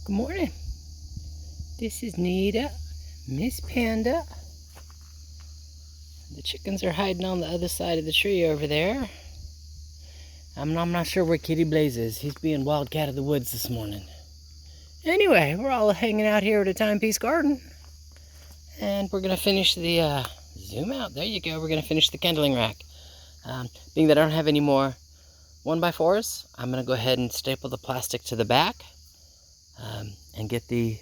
Good morning. This is Nita, Miss Panda. The chickens are hiding on the other side of the tree over there. I'm not sure where Kitty Blaze is. He's being wildcat of the woods this morning. Anyway, we're all hanging out here at a Timepiece Garden. And we're going to finish the, zoom out, there you go. We're going to finish the kindling rack. Being that I don't have any more 1x4s, I'm going to go ahead and staple the plastic to the back. And get the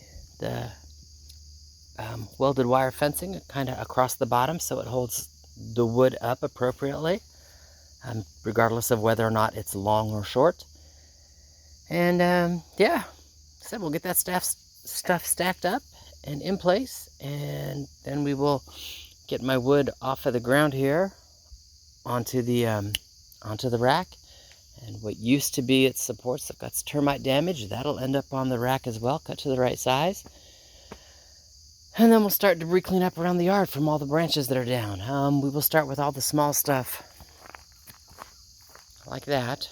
welded wire fencing kind of across the bottom so it holds the wood up appropriately, regardless of whether or not it's long or short. And yeah, so we'll get that stuff stacked up and in place, and then we will get my wood off of the ground here onto the rack. And what used to be its supports have got termite damage. That'll end up on the rack as well, cut to the right size. And then we'll start debris cleanup around the yard from all the branches that are down. We will start with all the small stuff, like that.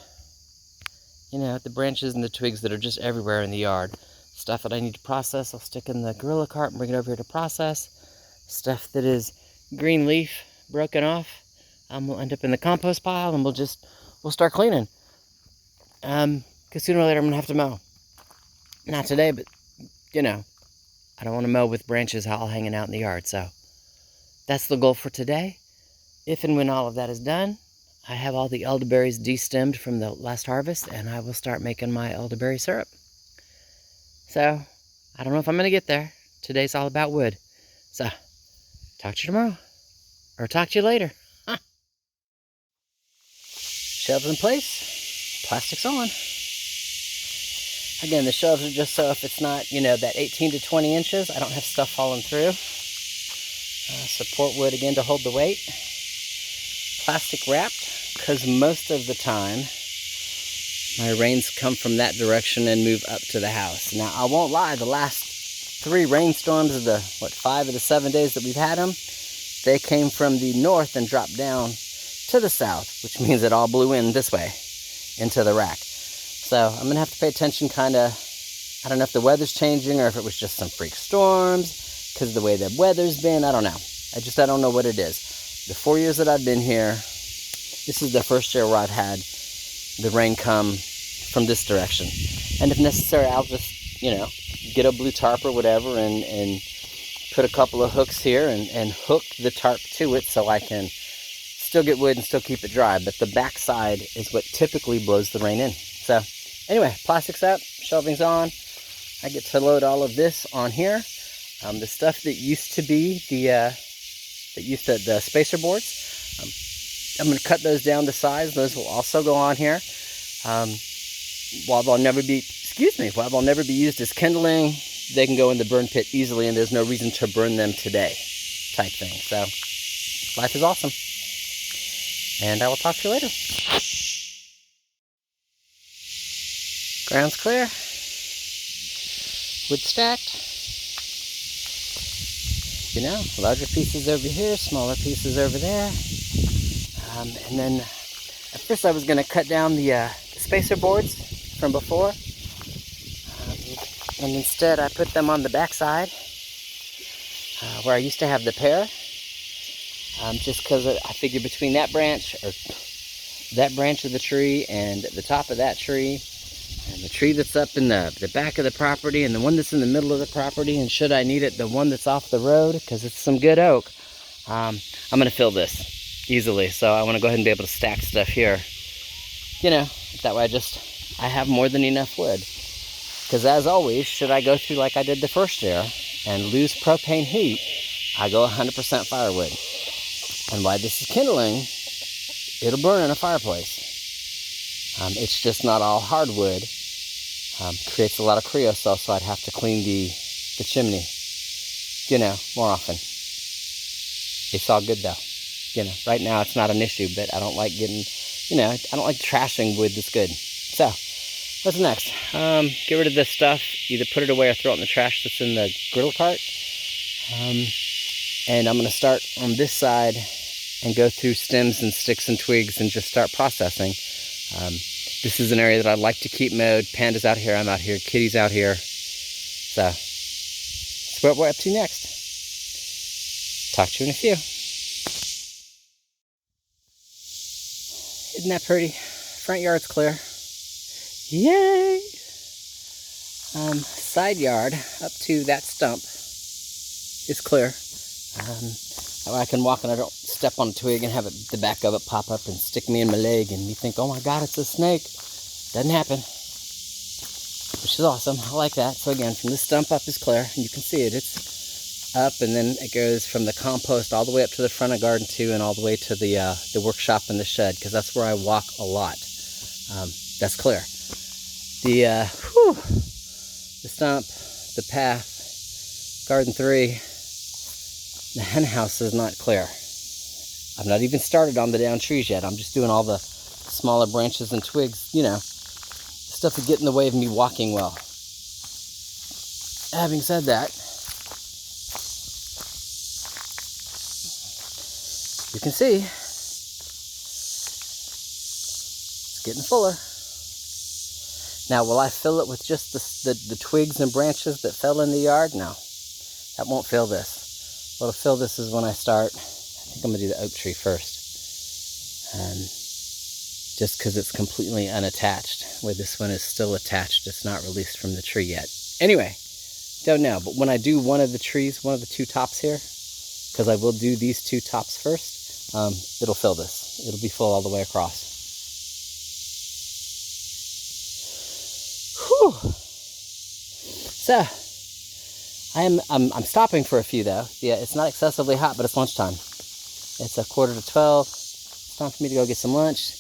You know, the branches and the twigs that are just everywhere in the yard. Stuff that I need to process, I'll stick in the gorilla cart and bring it over here to process. Stuff that is green leaf, broken off, will end up in the compost pile, and we'll start cleaning. Because sooner or later I'm going to have to mow. Not today, but, you know, I don't want to mow with branches all hanging out in the yard. So that's the goal for today. If and when all of that is done, I have all the elderberries destemmed from the last harvest, and I will start making my elderberry syrup. So I don't know if I'm going to get there. Today's all about wood. So talk to you tomorrow. Or talk to you later. Shelves in place. Plastic's on. Again, the shelves are just so if it's not, you know, that 18 to 20 inches, I don't have stuff falling through. Support wood again to hold the weight. Plastic wrapped, because most of the time my rains come from that direction and move up to the house. Now, I won't lie, the last 3 rainstorms of the, 5 of the 7 days that we've had them, they came from the north and dropped down to the south, which means it all blew in this way into the rack. So I'm gonna have to pay attention, kind of. I don't know if the weather's changing or if it was just some freak storms because of the way the weather's been. I don't know. I don't know what it is. The 4 years that I've been here, this is the first year where I've had the rain come from this direction. And if necessary, I'll just, you know, get a blue tarp or whatever and put a couple of hooks here and hook the tarp to it so I can still get wood and still keep it dry. But the back side is what typically blows the rain in. So anyway, plastic's up, shelving's on. I get to load all of this on here. The stuff that used to be the spacer boards, I'm going to cut those down to size. Those will also go on here. While they'll never be used as kindling, they can go in the burn pit easily, and there's no reason to burn them today, type thing. So life is awesome. And I will talk to you later. Ground's clear. Wood stacked. You know, larger pieces over here, smaller pieces over there. And then at first I was going to cut down the spacer boards from before. And instead I put them on the back side where I used to have the pair. Just because I figured between that branch of the tree and the top of that tree and the tree that's up in the back of the property and the one that's in the middle of the property, and should I need it, the one that's off the road, because it's some good oak, I'm going to fill this easily. So I want to go ahead and be able to stack stuff here. You know, that way I have more than enough wood. Because as always, should I go through like I did the first year and lose propane heat, I go 100% firewood. And while this is kindling, it'll burn in a fireplace. It's just not all hardwood. Creates a lot of creosote, so I'd have to clean the chimney, you know, more often. It's all good though. You know, right now it's not an issue, but I don't like getting, you know, I don't like trashing wood that's good. So, what's next? Get rid of this stuff. Either put it away or throw it in the trash that's in the griddle cart. And I'm going to start on this side and go through stems and sticks and twigs and just start processing. This is an area that I'd like to keep mowed. Panda's out here, I'm out here, Kitty's out here. So that's what we're up to next. Talk to you in a few. Isn't that pretty? Front yard's clear. Yay! Side yard up to that stump is clear. That way I can walk and I don't step on a twig and have the back of it pop up and stick me in my leg and you think, oh my god, it's a snake. Doesn't happen. Which is awesome. I like that. So again, from this stump up is clear, and you can see it. It's up, and then it goes from the compost all the way up to the front of garden 2 and all the way to the workshop and the shed, because that's where I walk a lot. That's clear. The stump, the path, garden 3, the hen house is not clear. I've not even started on the down trees yet. I'm just doing all the smaller branches and twigs, you know, stuff that get in the way of me walking well. Having said that, you can see it's getting fuller. Now, will I fill it with just the twigs and branches that fell in the yard? No, that won't fill this. What'll fill this is when I start, I think I'm gonna do the oak tree first. Just because it's completely unattached, where this one is still attached. It's not released from the tree yet. Anyway, don't know, but when I do one of the trees, one of the 2 tops here, because I will do these 2 tops first, it'll fill this. It'll be full all the way across. Whew. So, I'm stopping for a few though. Yeah, it's not excessively hot, but it's lunchtime. It's 11:45. It's time for me to go get some lunch.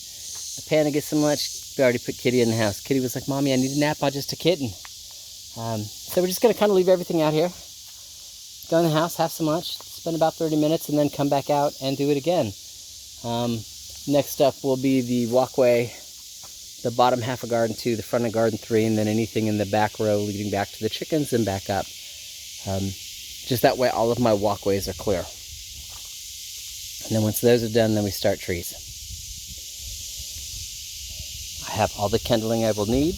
Panda get some lunch. We already put Kitty in the house. Kitty was like, Mommy, I need a nap. I'm just a kitten. So we're just going to kind of leave everything out here. Go in the house, have some lunch, spend about 30 minutes, and then come back out and do it again. Next up will be the walkway, the bottom half of garden 2, the front of garden 3, and then anything in the back row leading back to the chickens and back up. Just that way all of my walkways are clear. And then once those are done, then we start trees. I have all the kindling I will need,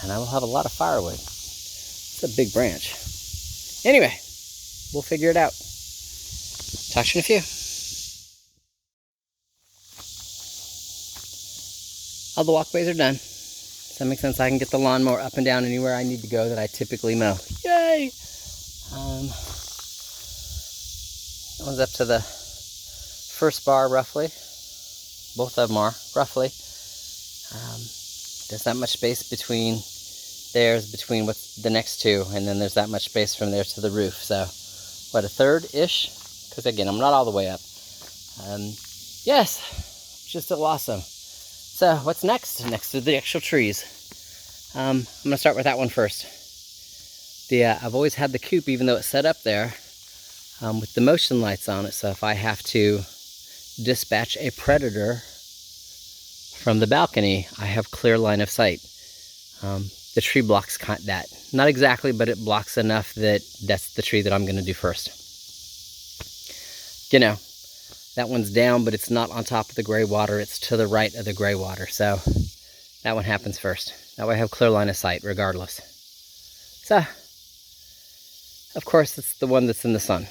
and I will have a lot of firewood. It's a big branch. Anyway, we'll figure it out. Talk to you in a few. All the walkways are done. Does that make sense? I can get the lawnmower up and down anywhere I need to go that I typically mow. Yay! That one's up to the first bar, roughly. Both of them are, roughly. There's that much space between between what's the next 2, and then there's that much space from there to the roof. So, what, a third-ish? Because again, I'm not all the way up. Yes, just still awesome. So, what's next? Next to the actual trees. I'm going to start with that one first. I've always had the coop, even though it's set up there, with the motion lights on it. So if I have to dispatch a predator from the balcony, I have clear line of sight. The tree blocks that. Not exactly, but it blocks enough that that's the tree that I'm going to do first. You know, that one's down, but it's not on top of the gray water. It's to the right of the gray water. So that one happens first. That way I have clear line of sight regardless. So, of course, it's the one that's in the sun.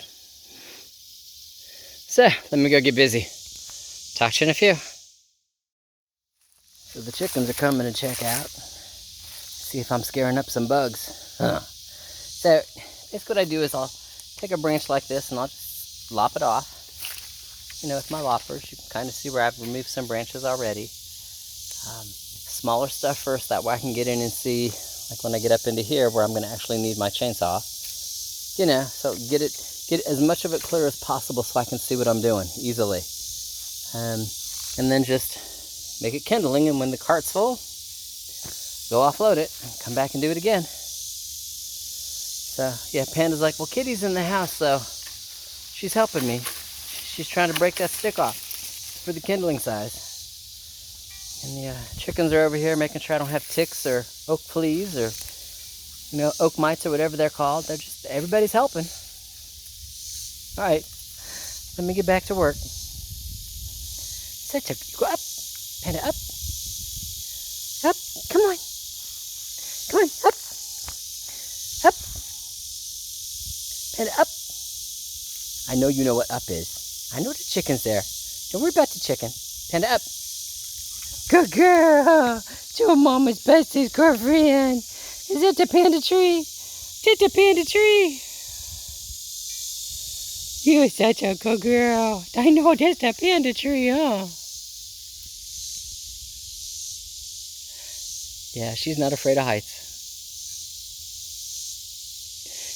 So, let me go get busy. Talk to you in a few. So the chickens are coming to check out. See if I'm scaring up some bugs. So, basically what I do is I'll take a branch like this and I'll just lop it off. You know, with my loppers, you can kind of see where I've removed some branches already. Smaller stuff first, that way I can get in and see, like when I get up into here where I'm going to actually need my chainsaw. You know, so get as much of it clear as possible so I can see what I'm doing easily. And then just make it kindling, and when the cart's full, go offload it and come back and do it again. So yeah, Panda's like, well, Kitty's in the house, so she's helping me. She's trying to break that stick off for the kindling size. And the chickens are over here making sure I don't have ticks or oak fleas or, you know, oak mites or whatever they're called. They're just, everybody's helping. All right, let me get back to work. So you go up, Panda, up, up, come on, up, up, Panda, up. I know you know what up is. I know the chicken's there. Don't worry about the chicken. Panda, up. Good girl. Your mama's bestest girlfriend. Is that the panda tree? Is that the panda tree? You're such a good girl. I know that's the panda tree, huh? Yeah, she's not afraid of heights.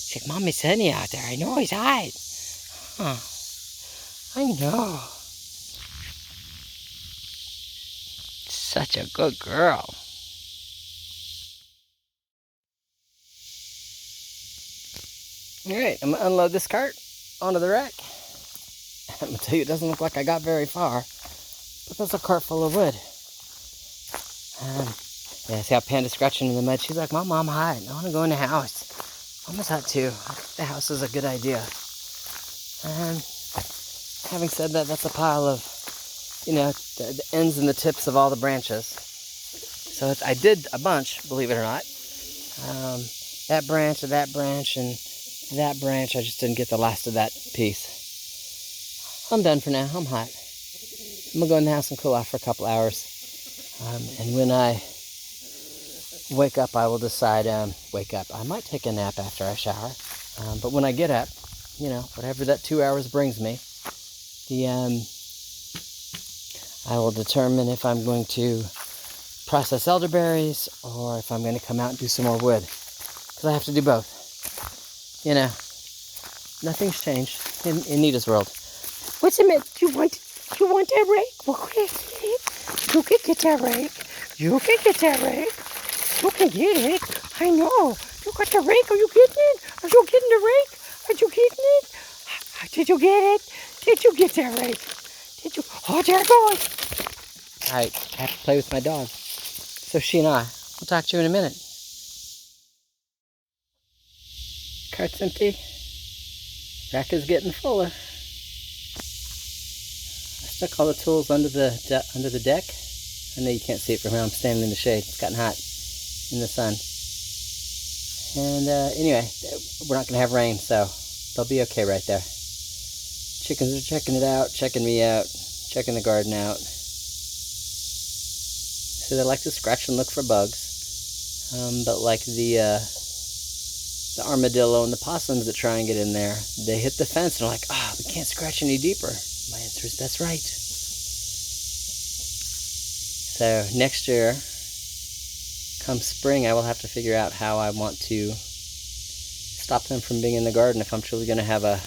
She's like, Mom, it's sunny out there. I know it's hot. Huh. I know. Such a good girl. Alright, I'm going to unload this cart onto the rack. I'm going to tell you, it doesn't look like I got very far. But that's a cart full of wood. Yeah, see how Panda's scratching in the mud? She's like, Mom, I'm hot. I want to go in the house. Mama's hot too. I think the house is a good idea. And having said that, that's a pile of, the ends and the tips of all the branches. So I did a bunch, believe it or not. That branch and that branch and that branch, I just didn't get the last of that piece. I'm done for now. I'm hot. I'm going to go in the house and cool off for a couple hours. And when I wake up, I will decide, wake up. I might take a nap after I shower. But when I get up, whatever that 2 hours brings me, I will determine if I'm going to process elderberries or if I'm going to come out and do some more wood. Because I have to do both. Nothing's changed in Nita's world. What's the matter? You want that rake? Well, you can get that rake. You can get that rake. You can get it. I know. You got the rake. Are you getting it? Are you getting the rake? Are you getting it? Did you get it? Did you get that rake? Did you? Oh, there it goes. All right, I have to play with my dog. So she and I will talk to you in a minute. Cart's empty. Rack is getting fuller. I stuck all the tools under the deck. I know you can't see it from here. I'm standing in the shade. It's gotten hot in the sun. And anyway, we're not going to have rain, so they'll be okay right there. Chickens are checking it out, checking me out, checking the garden out. So they like to scratch and look for bugs. But like the armadillo and the possums that try and get in there, they hit the fence and are like, we can't scratch any deeper. My answer is, that's right. So next year, come spring, I will have to figure out how I want to stop them from being in the garden if I'm truly going to have a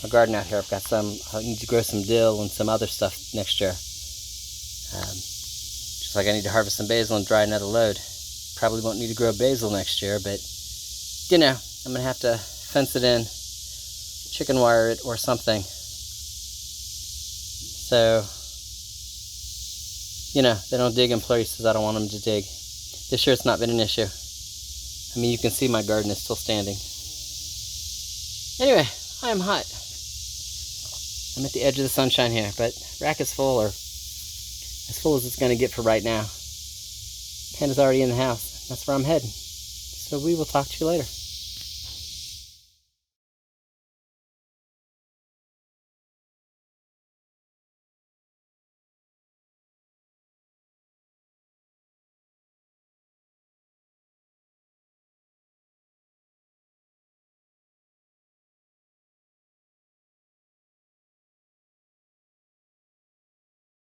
garden out here. I need to grow some dill and some other stuff next year. Just like I need to harvest some basil and dry another load. Probably won't need to grow basil next year, but I'm going to have to fence it in, chicken wire it or something. So, they don't dig in places I don't want them to dig. This year it's not been an issue. I mean, you can see my garden is still standing. Anyway, I am hot. I'm at the edge of the sunshine here, but rack is full, or as full as it's going to get for right now. Panda's already in the house. That's where I'm heading. So we will talk to you later.